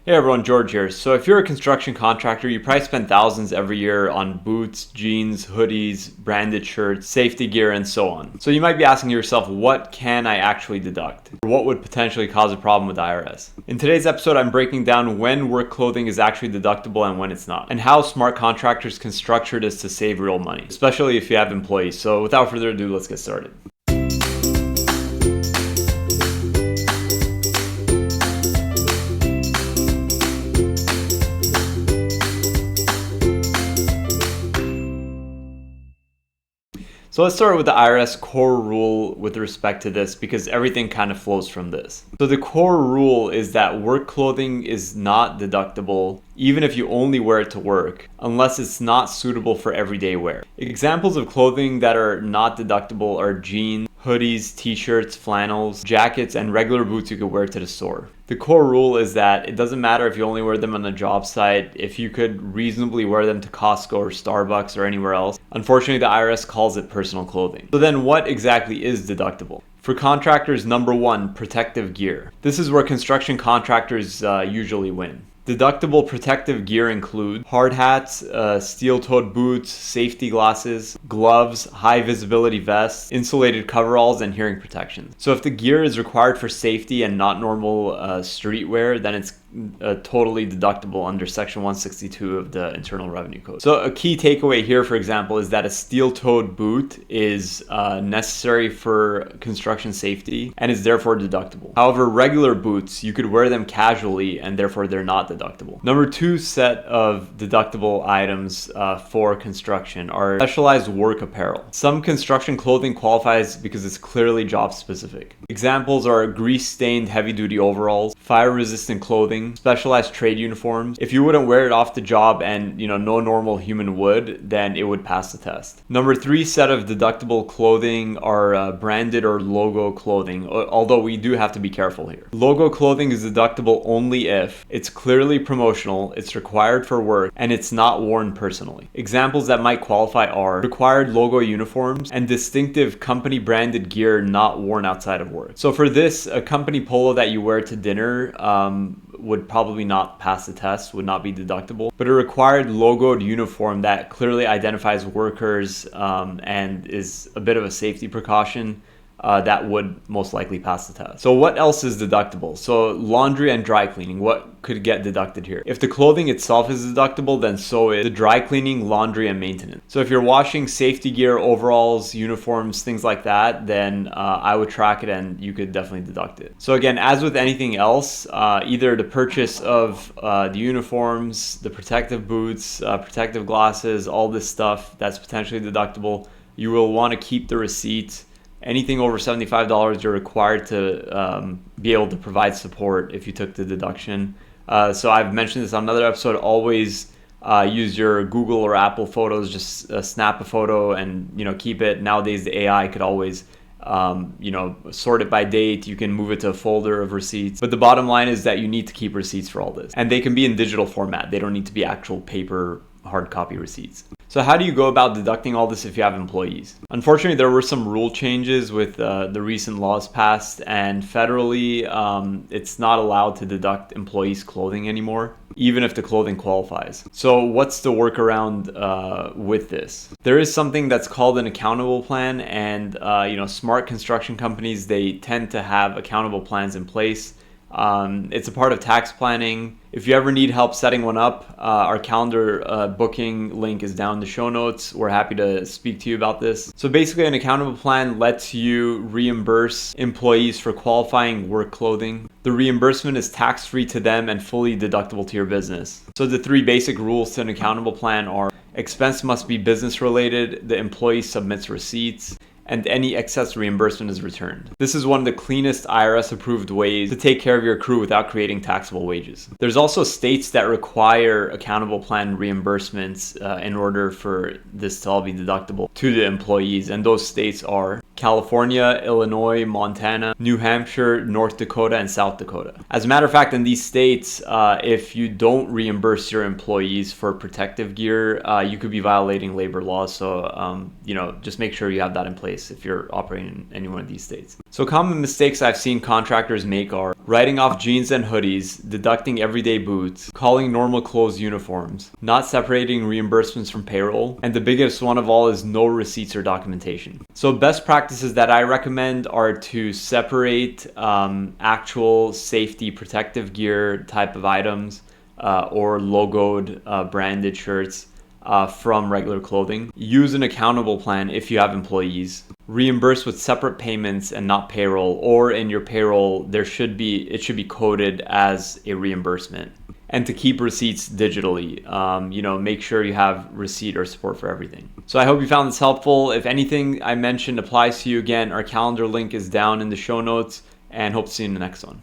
Hey everyone, George here. So if you're a construction contractor, you probably spend thousands every year on boots, jeans, hoodies, branded shirts, safety gear, and so on. So you might be asking yourself, what can I actually deduct? Or what would potentially cause a problem with the IRS? In today's episode, I'm breaking down when work clothing is actually deductible and when it's not, and how smart contractors can structure this to save real money, especially if you have employees. So without further ado, let's get started. So let's start with the IRS core rule with respect to this, because everything kind of flows from this. So the core rule is that work clothing is not deductible even if you only wear it to work, unless it's not suitable for everyday wear. Examples of clothing that are not deductible are jeans, hoodies, t-shirts, flannels, jackets, and regular boots you could wear to the store. The core rule is that it doesn't matter if you only wear them on a job site, if you could reasonably wear them to Costco or Starbucks or anywhere else. Unfortunately, the IRS calls it personal clothing. So then what exactly is deductible? For contractors, number one, protective gear. This is where construction contractors usually win. Deductible protective gear include hard hats, steel-toed boots, safety glasses, gloves, high visibility vests, insulated coveralls, and hearing protection. So if the gear is required for safety and not normal street wear, then it's totally deductible under Section 162 of the Internal Revenue Code. So a key takeaway here, for example, is that a steel-toed boot is necessary for construction safety and is therefore deductible. However, regular boots, you could wear them casually and therefore they're not deductible. Number two set of deductible items for construction are specialized work apparel. Some construction clothing qualifies because it's clearly job specific. Examples are grease-stained heavy-duty overalls, fire-resistant clothing, specialized trade uniforms. If you wouldn't wear it off the job and no normal human would, then it would pass the test. Number three set of deductible clothing are branded or logo clothing, although we do have to be careful here. Logo clothing is deductible only if it's clearly promotional, it's required for work, and it's not worn personally. Examples that might qualify are required logo uniforms and distinctive company branded gear not worn outside of work. So for this, a company polo that you wear to dinner would probably not pass the test, would not be deductible, but a required logoed uniform that clearly identifies workers and is a bit of a safety precaution, that would most likely pass the test. So what else is deductible? So laundry and dry cleaning, what could get deducted here? If the clothing itself is deductible, then so is the dry cleaning, laundry, and maintenance. So if you're washing safety gear, overalls, uniforms, things like that, then I would track it and you could definitely deduct it. So again, as with anything else, either the purchase of the uniforms, the protective boots, protective glasses, all this stuff that's potentially deductible, you will want to keep the receipt. Anything over $75, you're required to be able to provide support if you took the deduction. So I've mentioned this on another episode. Always use your Google or Apple photos. Just snap a photo and keep it. Nowadays, the AI could always sort it by date. You can move it to a folder of receipts. But the bottom line is that you need to keep receipts for all this, and they can be in digital format. They don't need to be actual paper hard copy receipts. So how do you go about deducting all this if you have employees? Unfortunately, there were some rule changes with the recent laws passed, and federally, it's not allowed to deduct employees' clothing anymore, even if the clothing qualifies. So what's the workaround with this? There is something that's called an accountable plan, and smart construction companies, they tend to have accountable plans in place. It's a part of tax planning. If you ever need help setting one up, our calendar booking link is down in the show notes. We're happy to speak to you about this. So basically, an accountable plan lets you reimburse employees for qualifying work clothing. The reimbursement is tax-free to them and fully deductible to your business. So the three basic rules to an accountable plan are: expense must be business related, the employee submits receipts, and any excess reimbursement is returned. This is one of the cleanest IRS approved ways to take care of your crew without creating taxable wages. There's also states that require accountable plan reimbursements in order for this to all be deductible to the employees, and those states are California, Illinois, Montana, New Hampshire, North Dakota, and South Dakota. As a matter of fact, in these states, if you don't reimburse your employees for protective gear, you could be violating labor laws. So, just make sure you have that in place if you're operating in any one of these states. So common mistakes I've seen contractors make are writing off jeans and hoodies, deducting everyday boots, calling normal clothes uniforms, not separating reimbursements from payroll, and the biggest one of all is no receipts or documentation. So best practices that I recommend are to separate actual safety protective gear type of items or logoed branded shirts from regular clothing. Use an accountable plan if you have employees. Reimburse with separate payments and not payroll, or in your payroll it should be coded as a reimbursement. And to keep receipts digitally, make sure you have receipt or support for everything. So I hope you found this helpful. If anything I mentioned applies to you, again, our calendar link is down in the show notes, and hope to see you in the next one.